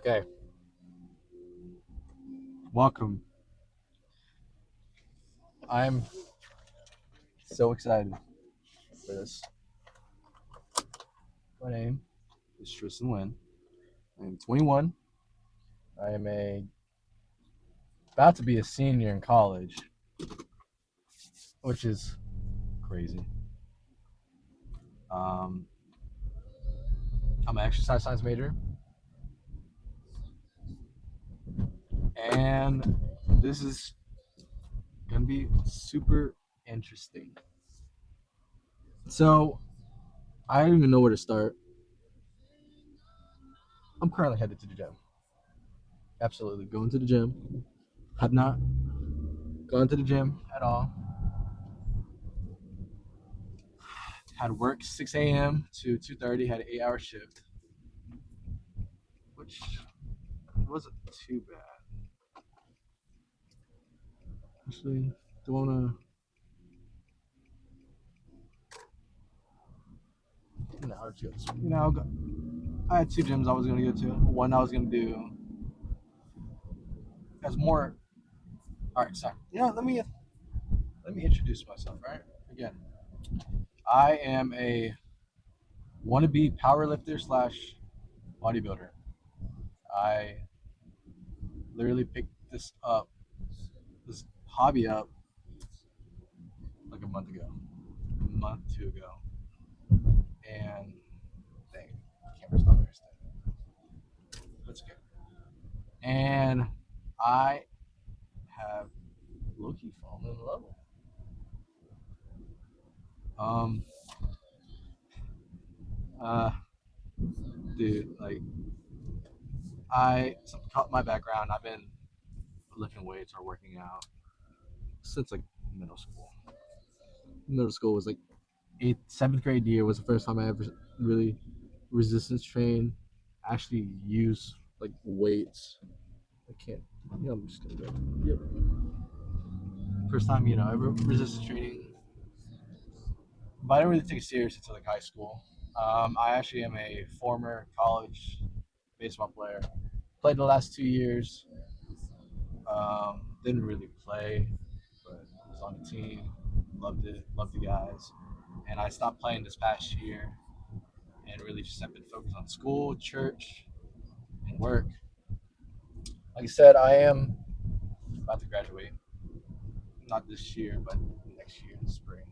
Okay, welcome. I'm so excited for this. My name is Tristan Lynn. I am 21. I am about to be a senior in college, which is crazy. Um, I'm an exercise science major, and this is gonna be super interesting. So I don't even know where to start. I'm currently headed to the gym. Absolutely going to the gym. Have not gone to the gym at all. Had work 6 a.m. to 2:30. Had an 8-hour shift, which wasn't too bad. Actually, do wanna no, just I had two gyms I was gonna go to. One I was gonna do as more. All right, sorry. Let me introduce myself. Right, again, I am a wannabe powerlifter slash bodybuilder. I literally picked this hobby up like a month ago, a month two ago, and dang, the camera's not very steady. That's okay. And I have low-key fallen in love. Um, uh, dude, like my background, I've been lifting weights or working out since like middle school. Middle school was like seventh grade year was the first time I ever really resistance trained, actually use like weights. I can't. Yeah, I'm just gonna go. Yep. First time, ever resistance training, but I didn't really take it serious until like high school. I actually am a former college baseball player. Played the last 2 years. Didn't really play, but was on the team. Loved it. Loved the guys. And I stopped playing this past year and really just have been focused on school, church, and work. Like I said, I am about to graduate. Not this year, but next year in the spring.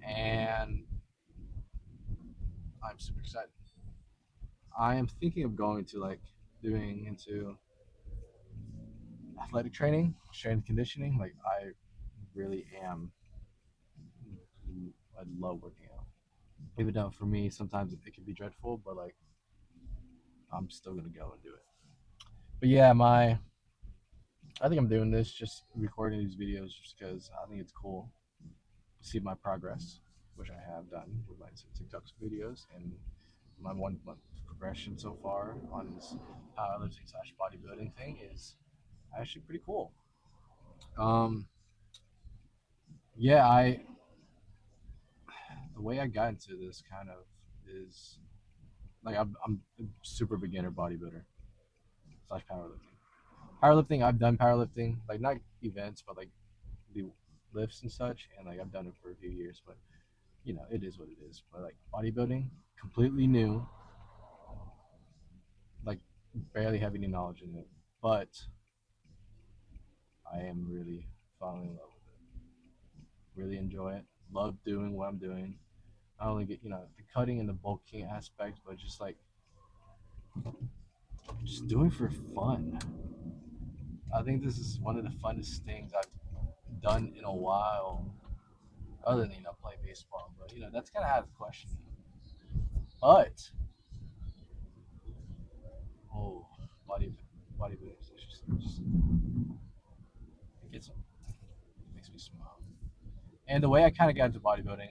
And I'm super excited. I am thinking of going to like doing into athletic training, strength conditioning. Like I really am. I love working out. Even though for me sometimes it can be dreadful, but like I'm still gonna go and do it. But yeah, I think I'm doing this just recording these videos just because I think it's cool to see my progress, which I have done with my TikTok videos and my 1 month progression so far on this powerlifting slash bodybuilding thing is actually pretty cool. Um, yeah, I the way I got into this kind of is like I'm a super beginner bodybuilder slash powerlifting. Powerlifting, I've done powerlifting, like not events, but like the lifts and such, and like I've done it for a few years, but it is what it is. But like bodybuilding, completely new, like barely have any knowledge in it, but I am really falling in love with it. Really enjoy it. Love doing what I'm doing. I only get the cutting and the bulking aspect, but just doing for fun. I think this is one of the funnest things I've done in a while, other than play baseball. But that's kind of out of the question. But oh, body bodybuilding is just it gets it makes me smile. And the way I kind of got into bodybuilding,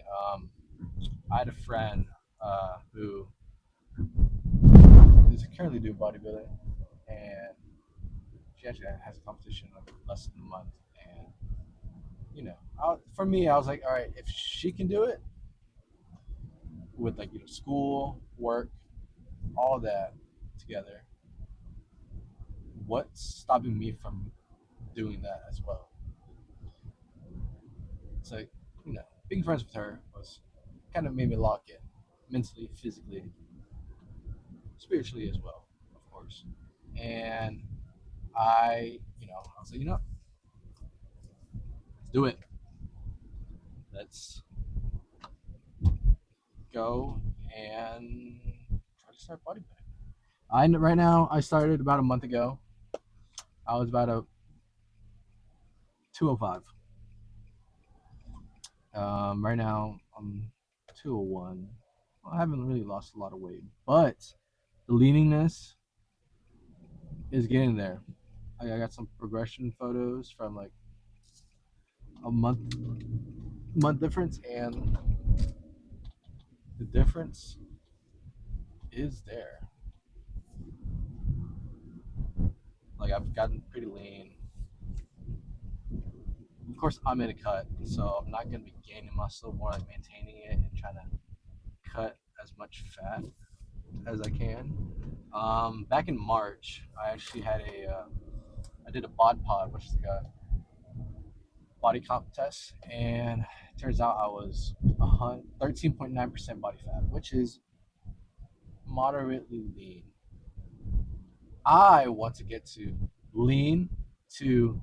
I had a friend who is currently doing bodybuilding, and she actually has a competition in like less than a month. And for me, I was like, all right, if she can do it with like school, work, all that together, what's stopping me from doing that as well? It's like, being friends with her was kind of made me lock in mentally, physically, spiritually as well, of course. And I was like, let's do it. Let's go and try to start bodybuilding. Right now I started about a month ago. I was about a 205. Right now I'm 201. I haven't really lost a lot of weight, but the leaniness is getting there. I got some progression photos from like a month difference, and the difference is there. Like I've gotten pretty lean. Of course, I'm in a cut, so I'm not gonna be gaining muscle, more like maintaining it and trying to cut as much fat as I can. Back in March, I actually had I did a bod pod, which is like a body comp test, and it turns out I was 13.9% body fat, which is moderately lean. I want to get to lean to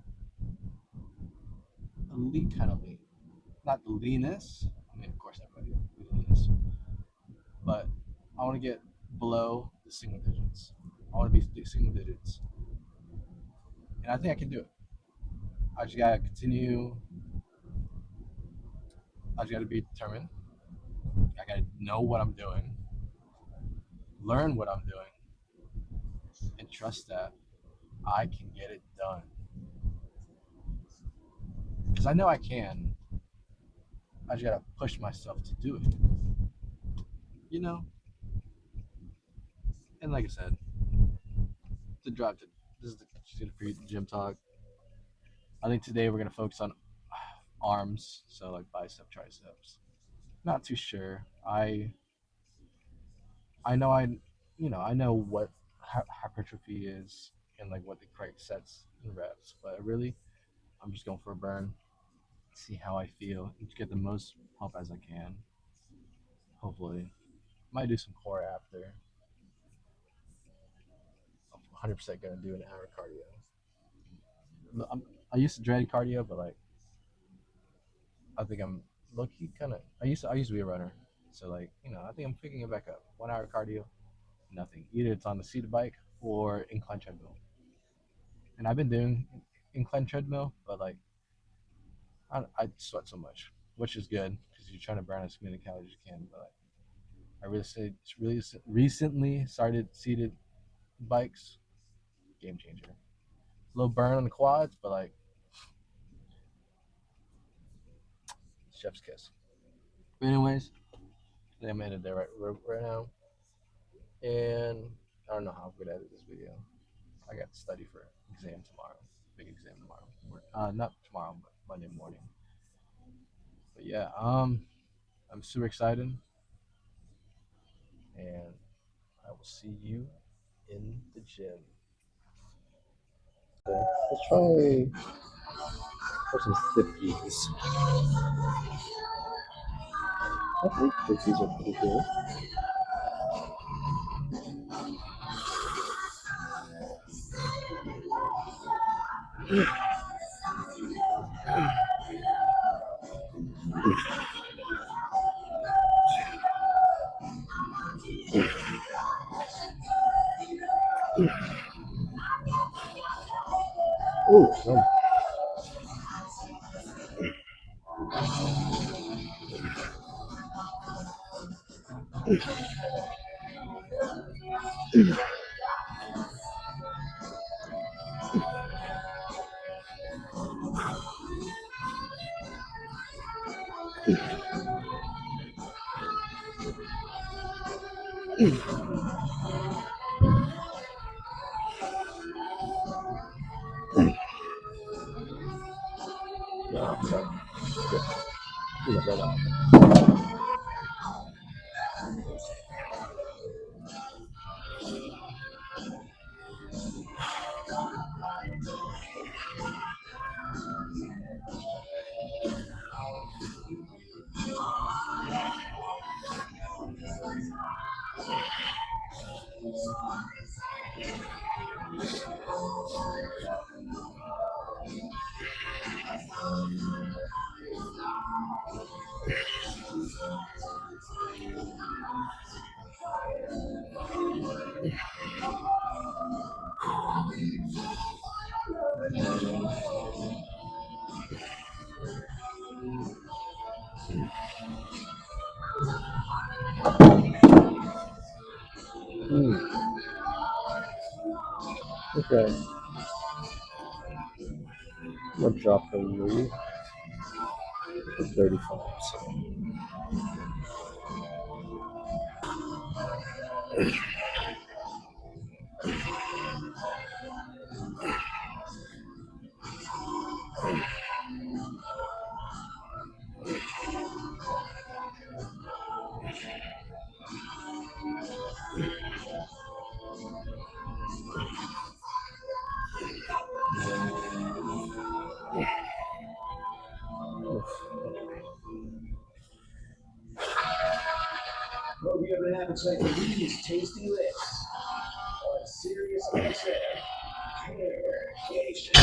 elite kind of lean, not the leanest. I mean, of course, everybody wants to be the leanest, but I want to get below the single digits. I want to be single digits, and I think I can do it. I just gotta continue. I just gotta be determined. I gotta know what I'm doing, learn what I'm doing, and trust that I can get it done. Because I know I can. I just gotta push myself to do it. You know? And like I said, the drive to this is the gym talk. I think today we're gonna focus on arms, so like bicep, triceps. Not too sure. I know I know what hypertrophy is and like what the correct sets and reps, but I'm just going for a burn, see how I feel, and to get the most pump as I can. Hopefully, might do some core after. I'm 100% gonna do an hour cardio. I used to dread cardio, but like I think I'm low key kind of. I used to be a runner, so like I think I'm picking it back up. 1 hour cardio, nothing. Either it's on the seated bike or incline treadmill. And I've been doing incline treadmill, but like I sweat so much, which is good because you're trying to burn as many calories as you can. But like, really recently started seated bikes, game changer. A little burn on the quads, but like chef's kiss. But anyways, I think I'm ended there right now, and I don't know how I'm gonna edit this video. I got to study for exam tomorrow, big exam tomorrow. Not tomorrow, but Monday morning. But yeah, I'm super excited, and I will see you in the gym. Let's try some sifties. I think sifties are pretty good. Ooh, no. No, sorry. Right now. Okay. I'm gonna drop the Louis for 35. Hope you have an appetite for these tasty lips. On Sirius XM. Haircation.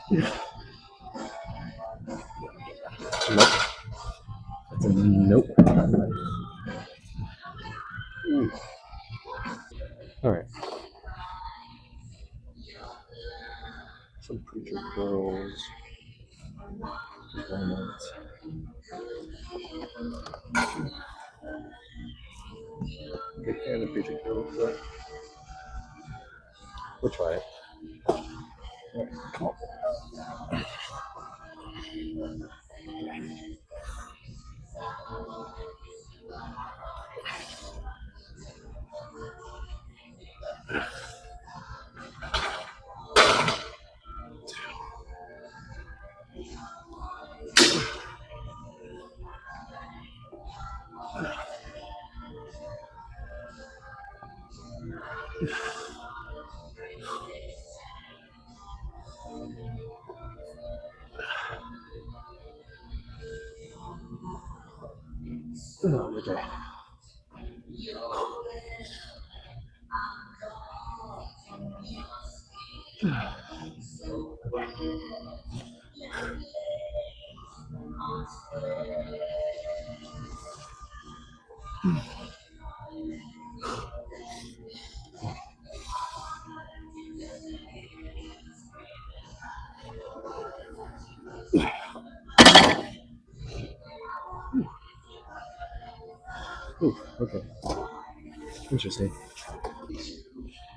Nope. That's a nope. All right. Some preacher girls. Walnuts. Good fan of preacher girls, but we'll try it. All right. Come on. Oh, okay. Ooh, okay. Interesting.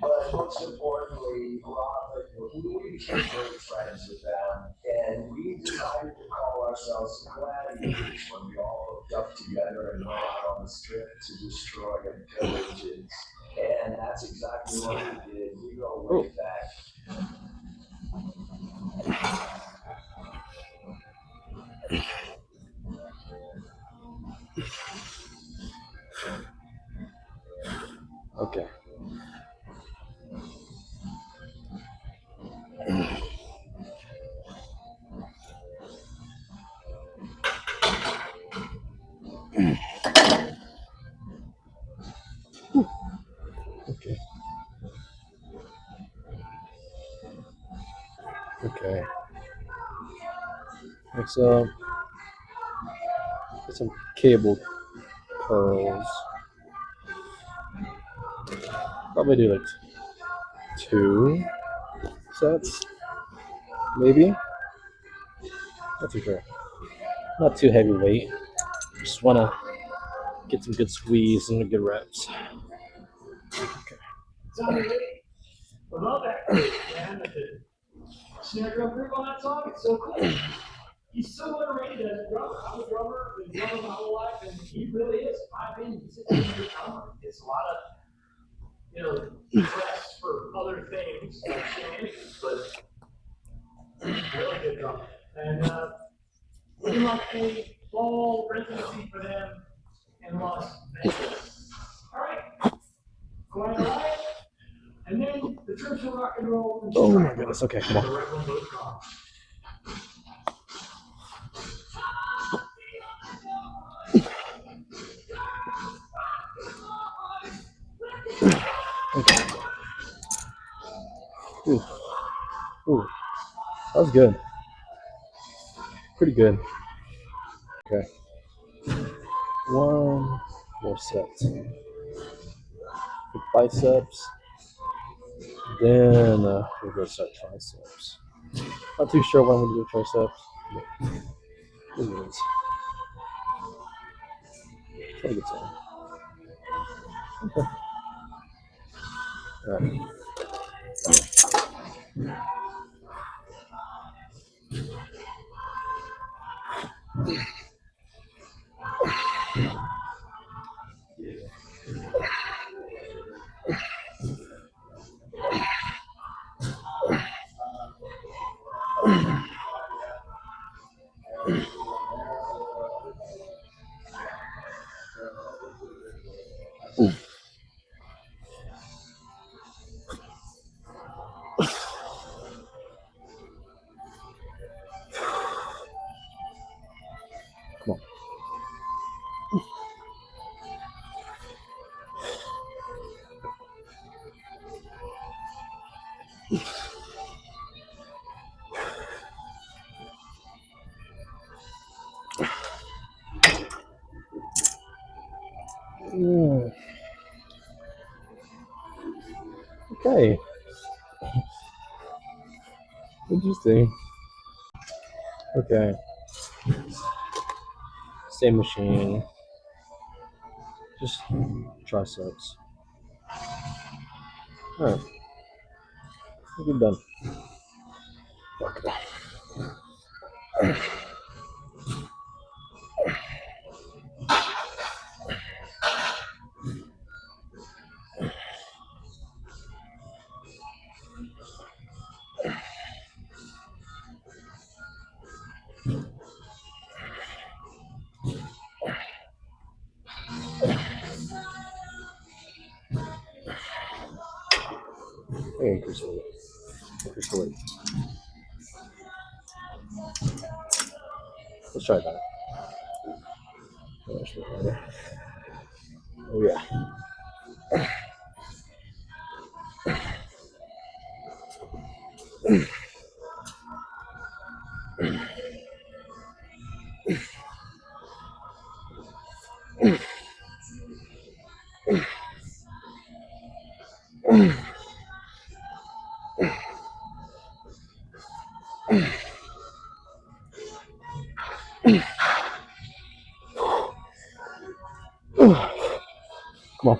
But most importantly, a lot of it, we became great friends with them, and we decided to call ourselves gladiators when we all hooked up together and went out on the strip to destroy and pillage. And that's exactly what we did. We go way back. Okay. Okay. Okay. Let's get some cable curls. Probably do like 2 sets, maybe. Not too sure. Not too heavyweight. Just wanna get some good squeeze and good reps. Sounded great. I love that, man. Snare drum group on that song, it's so cool. He's so underrated as a drummer. I'm a drummer, been drumming my whole life, and he really is, in my opinion, he's a good drummer. He gets a lot of, press for other things like shenanigans, but Really good drummer. And looking like a fall residency for them in Las Vegas. All right. Quiet, all right. And then the Church of Rock and Roll. Oh my goodness. Okay, come The on. Red One Blues Car. Okay. Ooh. Ooh. That was good. Pretty good. Okay. One more set. With biceps. Then we're going to start triceps. Not too sure when I'm going to do triceps. But anyways. Try to get some. Okay. Alright. Come on. Okay. Interesting. Okay. Same machine. Just triceps. Alright. We're done. Okay. Hey, increase the weight. Increase the weight. Let's try that. Oh yeah. Come on.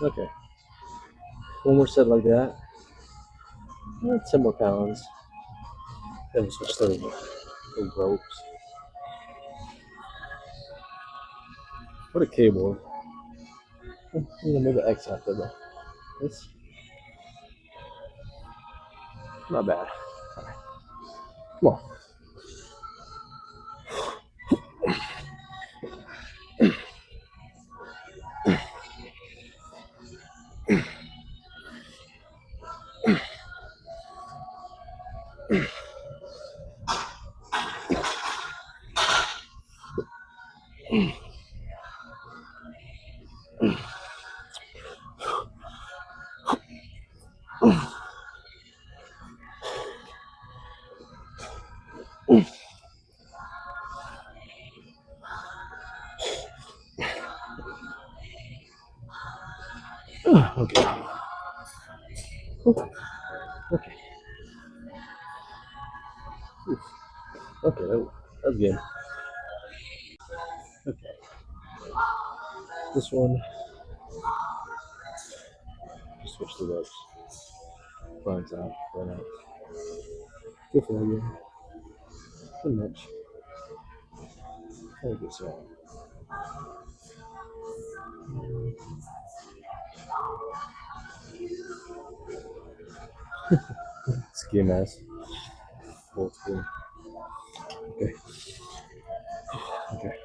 Okay. One more set like that. 10 more pounds. Then we'll switch to the ropes. What a cable. Maybe X after that. It's not bad. Right. Come on. Okay. Okay. Okay, that's good. Okay. This one. switch the ropes. Phone's out. Phone out. Good for you. Pretty much. Thank you, sir. Ski mask. Old school. Okay. Okay.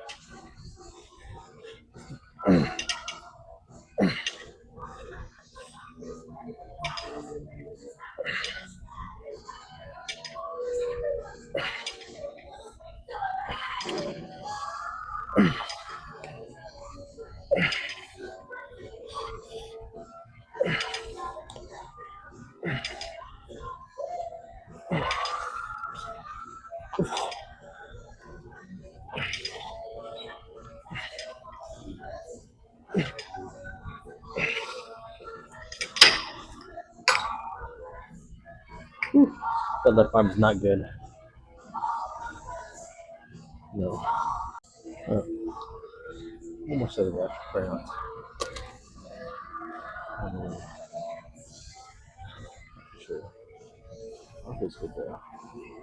That left arm's not good. No. Almost out of that. Crayons. Sure. Okay, it's good there.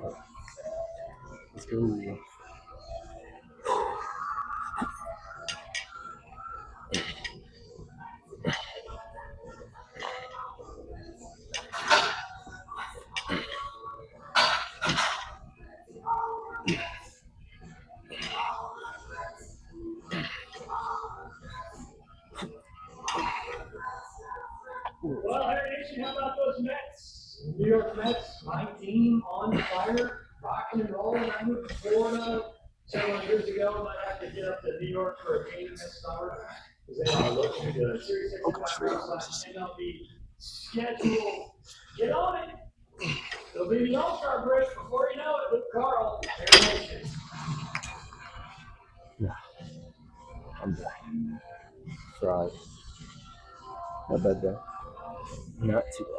Right. Let's go. Well, Harry Nation, how about those Mets? New York Mets, my team on fire, rocking and rolling. I moved to Florida several years ago, and I had to get up to New York for a game this summer because they are looking good. Series 6 MLB schedule. Get on it. It'll be the All-Star break before you know it. Luke Carl, Harry Nation. I'm done. Fried. Not bad though. Not too bad.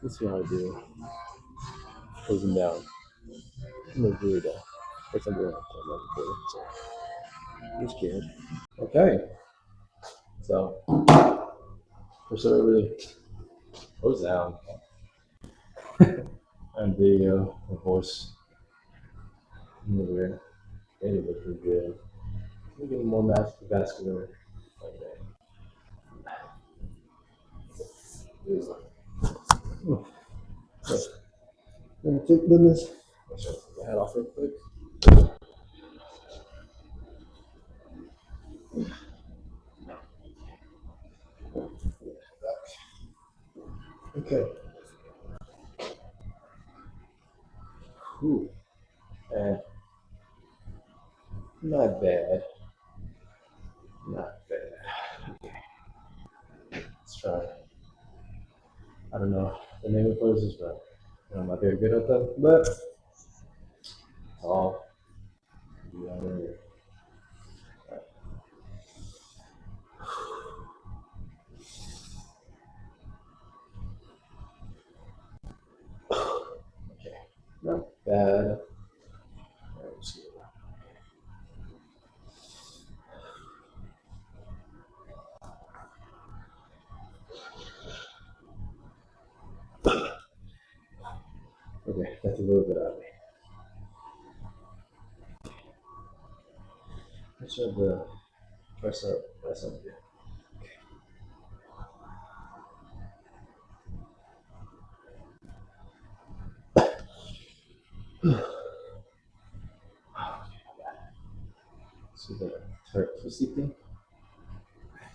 Let's see how I do. Closing down. I'm gonna do it. First I'm doing it. So I'm scared. Okay. So first I really close down. And video, of course. Weird. Maybe looking good. We're getting more vascular. Gonna take business. Let's just take the head off real quick. Okay. Ooh. Not bad. Not bad. Okay. Let's try. I don't know the name of poses, but I'm not very good at them. But all yeah, okay. Not bad. Let's see. Okay, that's a little bit out of me. Let's have the press up. Press up here. This is a turret pussy thing.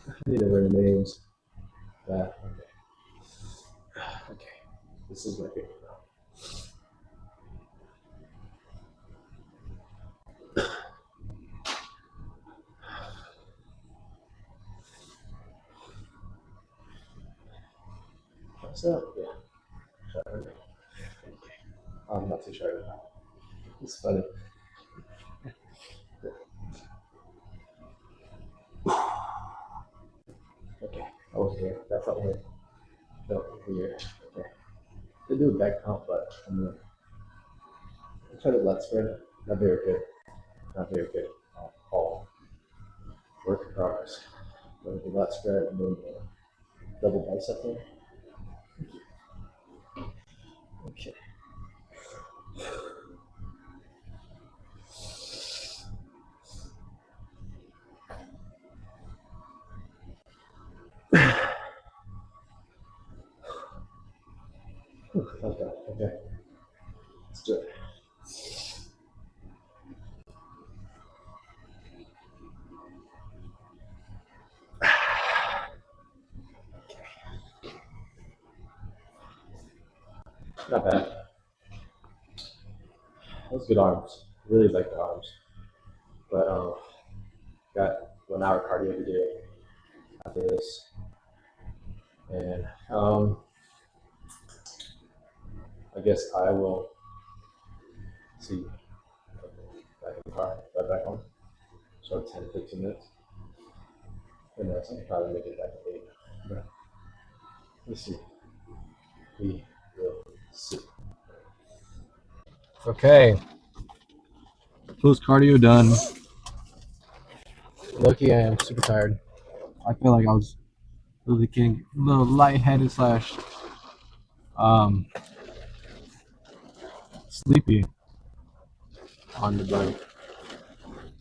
I need to learn names. Okay. Okay. This is my favorite now. What's up? Yeah. Sure. I'm not too sure about that. It's funny. Okay. I was here. That felt weird. Felt weird. Okay. They do a back count, but I'm gonna try to lat spread. Not very good. Not very good at all. Work in progress. Go with the lat spread and then double bicep there. Okay. Okay. Okay. Let's do it. Not bad. Those good arms. Really like the arms. But got 1 hour cardio to do after this. And I guess I will see back in the car, right back home. So 10, 15 minutes. And then I'll probably make it back at 8. But let's see. We will see. Okay. Post cardio done. Lucky I am super tired. I feel like I was really getting a little lightheaded slash sleepy on the bike.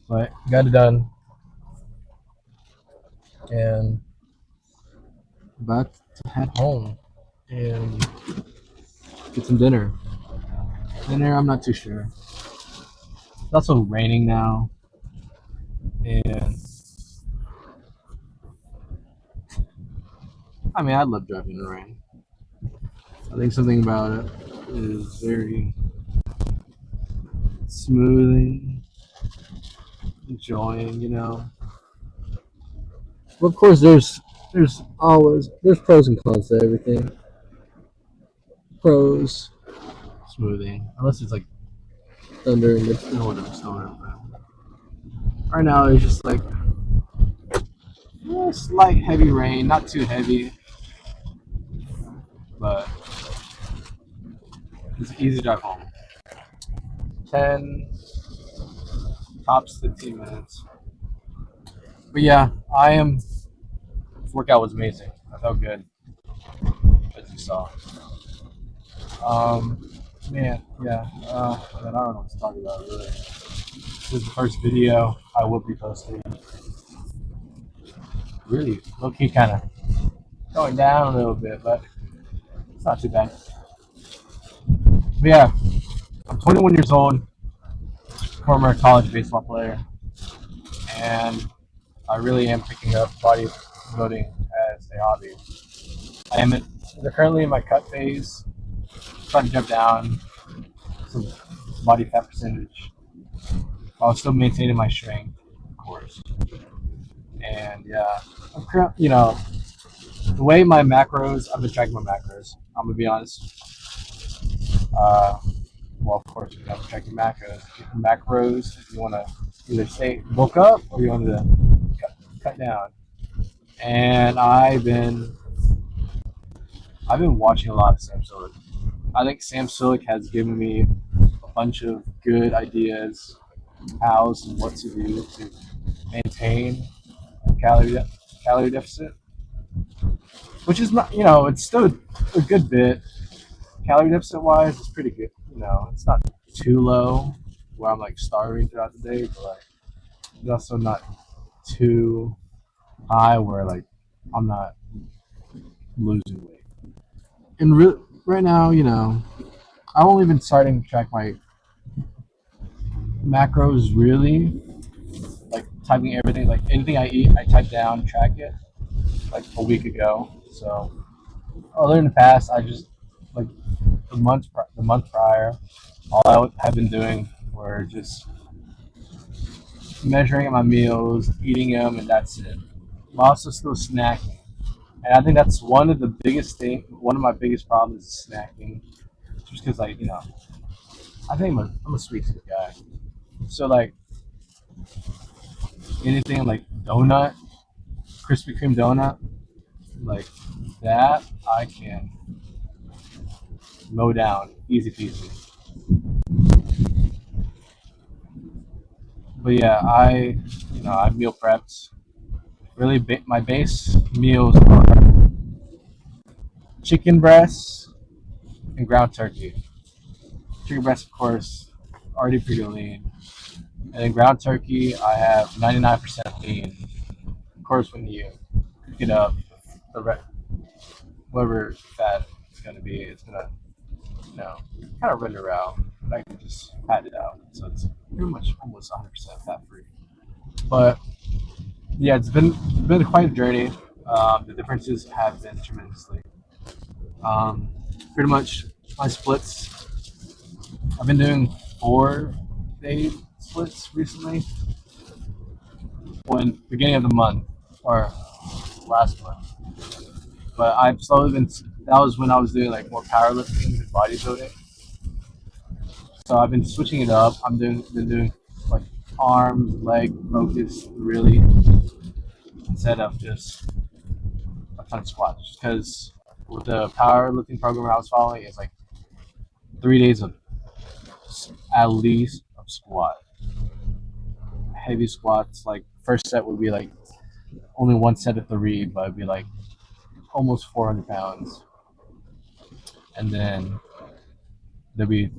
But got it done. And about to head home and get some dinner. Dinner, I'm not too sure. It's also raining now. And I mean, I love driving in the rain. I think something about it is very smoothing, enjoying, you know. Well, of course, there's pros and cons to everything. Pros, smoothing, unless it's like thunder and it's whatever storm. Right now, it's just like slight heavy rain, not too heavy, but it's an easy drive home. 10 tops 15 minutes. But yeah, workout was amazing. I felt good, as you saw. Man, yeah. I don't know what to talk about really. This is the first video I will be posting. Really, low key, kind of going down a little bit, but it's not too bad. But yeah, I'm 21 years old, former college baseball player, and I really am picking up bodybuilding as a hobby. They're currently in my cut phase, trying to jump down some body fat percentage while still maintaining my strength, of course. And yeah, you know, the way my macros, I've been tracking my macros. I'm gonna be honest. Well, of course, you have to track your macros. If you want to either stay bulk up or you want to cut down. And I've been watching a lot of Sam Sulek. I think Sam Sulek has given me a bunch of good ideas, how and what to do to maintain a calorie deficit, which is not, you know, it's still a good bit. Calorie deficit wise, it's pretty good. You know, it's not too low where I'm like starving throughout the day, but like it's also not too high where like I'm not losing weight. And right now, you know, I've only been starting to track my macros really, like typing everything, like anything I eat, I type down, track it, like a week ago. So other than the past, I just like the month prior, all I have been doing were just measuring my meals, eating them, and that's it. I'm also still snacking, and I think that's one of my biggest problems is snacking, just because like, you know, I think I'm a sweet tooth guy, so like anything like donut, Krispy Kreme donut, like that I can mow down easy peasy. But yeah, I meal prepped really my base meals are chicken breasts and ground turkey. Chicken breast, of course, already pretty lean. And then ground turkey, I have 99% lean. Of course, when you cook it up, whatever fat it's gonna be, it's gonna, kind of render out. But I can just pat it out, so it's pretty much almost 100% fat free. But yeah, it's been quite a journey. The differences have been tremendously. Um, Pretty much my splits. I've been doing 4-day splits recently. When beginning of the month or last month, but I've slowly been. That was when I was doing like more powerlifting and bodybuilding. So I've been switching it up. Been doing like arms, leg focus really instead of just a ton of squats. Because with the powerlifting program I was following, it's like 3 days of at least of squat, heavy squats. Like first set would be like only one set of three, but it'd be like almost 400 pounds, and then there'd be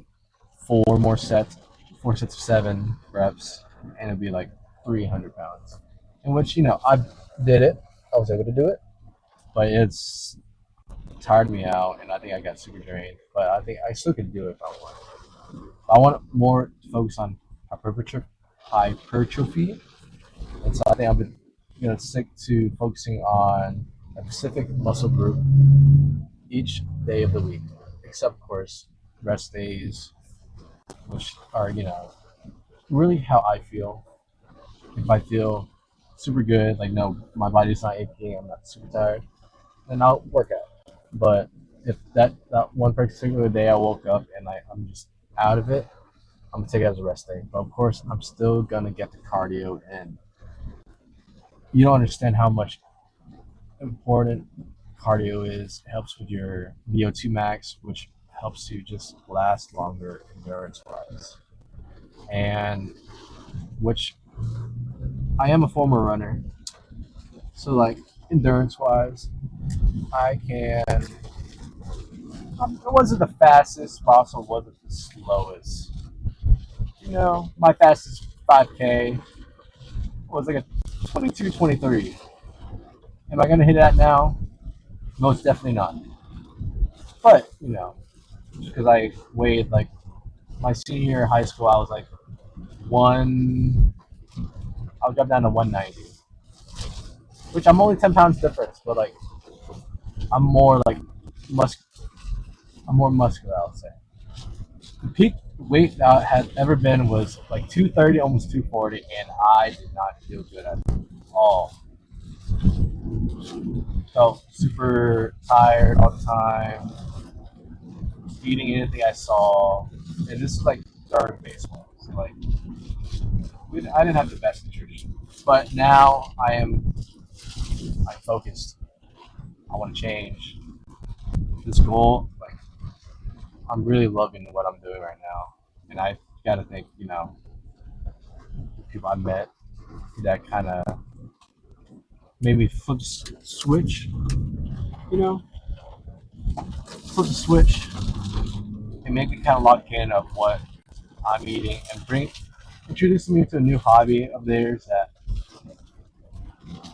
four sets of 7 reps, and it'd be like 300 pounds. In which I did it, I was able to do it, but it's tired me out, and I think I got super drained. But I think I still could do it if I want. I want more to focus on hypertrophy, and so I think I've been gonna stick to focusing on a specific muscle group each day of the week, except of course rest days, which are really how I feel. If I feel super good, like no, my body's not aching, I'm not super tired, then I'll work out. But if that one particular day I woke up and I'm just out of it, I'm gonna take it as a rest day. But of course, I'm still gonna get the cardio in. You don't understand how much important cardio is. It helps with your VO2 max, which helps you just last longer endurance wise. And which I am a former runner. So like endurance wise, I can I wasn't the fastest, but also wasn't the slowest. My fastest 5K was like a 22:23. Am I gonna hit that now? Most definitely not. But because I weighed like my senior year of high school, I was like one. I'll drop down to 190, which I'm only 10 pounds difference, but like I'm more like mus. I'm more muscular, I would say. The peak weight that I had ever been was like 230, almost 240, and I did not feel good at all. Felt super tired all the time, eating anything I saw, and this is like during baseball. So like, I didn't have the best nutrition, but now I'm focused. I want to change this goal. Like, I'm really loving what I'm doing right now, and I got to thank people I met that kind of made me flip the switch. You know, flip the switch and make me kind of lock in of what I'm eating and introduce me to a new hobby of theirs that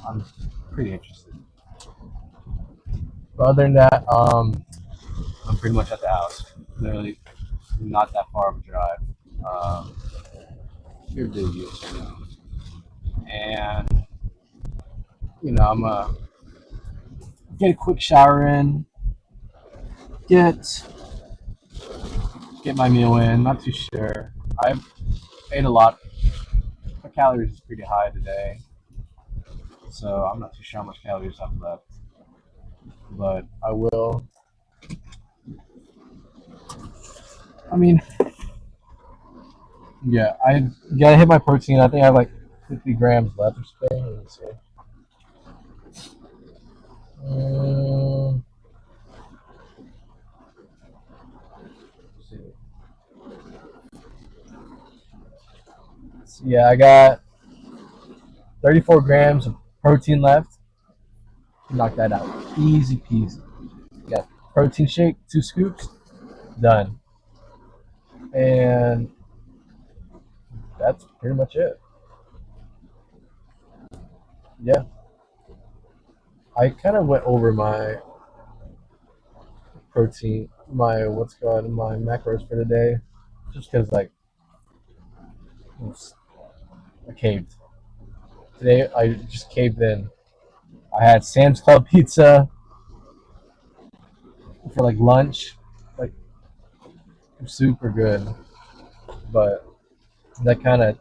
I'm pretty interested in. But other than that, I'm pretty much at the house. Literally, not that far of a drive. Here to you, and I'm gonna get a quick shower in, get my meal in. Not too sure. I've ate a lot. My calories is pretty high today, so I'm not too sure how much calories I've left. But I will. I mean, yeah, I gotta hit my protein. I think I have like 50 grams left or something. Let me see. So yeah, I got 34 grams of protein left. Knock that out. Easy peasy. Yeah. Protein shake, 2 scoops, done. And that's pretty much it. Yeah. I kind of went over my protein, my what's called my macros for the day, just because like I caved today. I just caved in. I had Sam's Club pizza for like lunch, like super good, but that kind of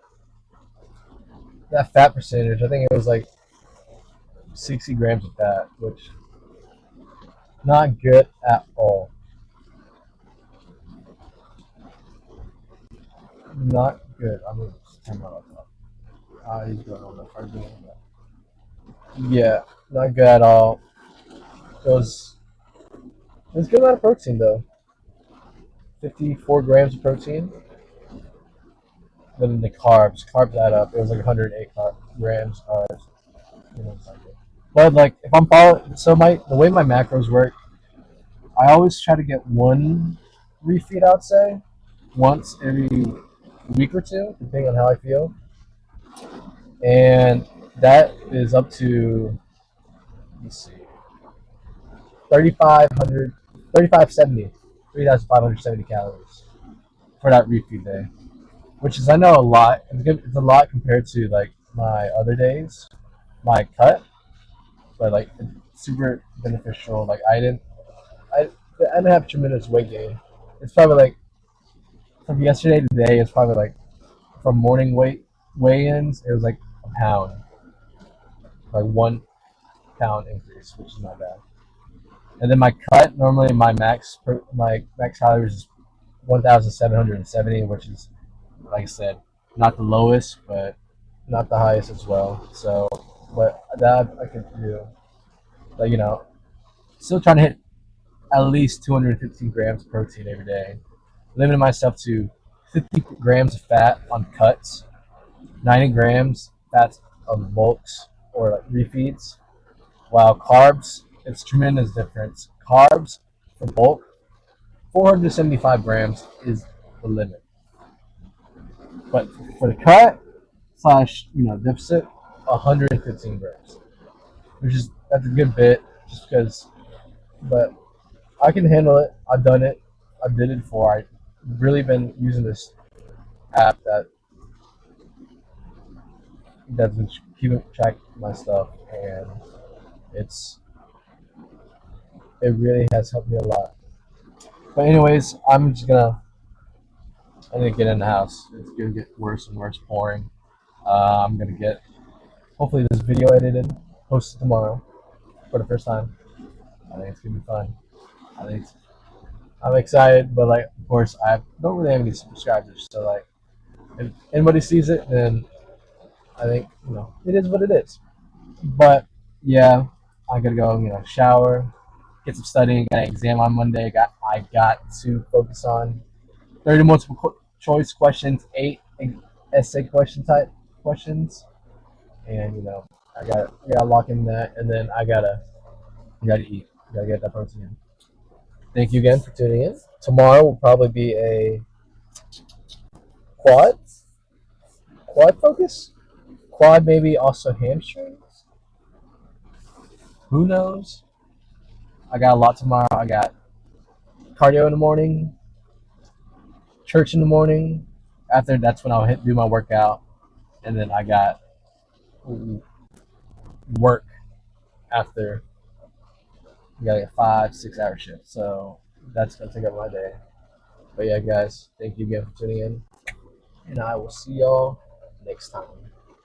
that fat percentage. I think it was like 60 grams of fat, which not good at all. Not good. I'm gonna just turn my laptop. He's going on the hard doing that. Yeah, not good at all. It was a good amount of protein though. 54 grams of protein. Then the carbs add up. It was like 108 grams carbs. You know, but like if I'm following, so the way my macros work, I always try to get one refeed. I'd say once every week or two, depending on how I feel, and that is up to let's see, 3,500, 3,570, 3,570 calories for that refeed day, which is I know a lot. It's good. It's a lot compared to like my other days, my cut, but like it's super beneficial. Like I didn't have tremendous weight gain. It's probably like from yesterday to today. It's probably like from morning weigh-ins. It was like a pound, like 1 pound increase, which is not bad. And then my cut normally my max calories is 1,770, which is like I said, not the lowest, but not the highest as well. So, but that I could do. Like still trying to hit at least 215 grams of protein every day. Limiting myself to 50 grams of fat on cuts, 90 grams fats on bulks or like refeeds. While carbs, it's tremendous difference. Carbs for bulk, 475 grams is the limit. But for the cut slash deficit, 115 grams, which is that's a good bit, just because. But I can handle it. I've done it. I did it before. I've really been using this app that's been keeping track of my stuff, and it's it really has helped me a lot. But anyways, I'm gonna get in the house. It's gonna get worse and worse pouring. I'm gonna get hopefully this video edited, posted tomorrow for the first time. I think it's gonna be fun. I think I'm excited, but like of course I don't really have any subscribers, so like if anybody sees it, then I think it is what it is. But yeah, I gotta go, shower, get some studying. Got an exam on Monday. I got to focus on 30 multiple choice questions, 8 essay question type questions, and I gotta lock in that, and then I gotta eat. I gotta get that protein in. Thank you again for tuning in. Tomorrow will probably be a quad focus. Quad, maybe also hamstrings. Who knows? I got a lot tomorrow. I got cardio in the morning, church in the morning. After that's when I'll do my workout, and then I got work after. You got a 5-6 hour shift, so that's gonna take up my day. But yeah, guys, thank you again for tuning in, and I will see y'all next time.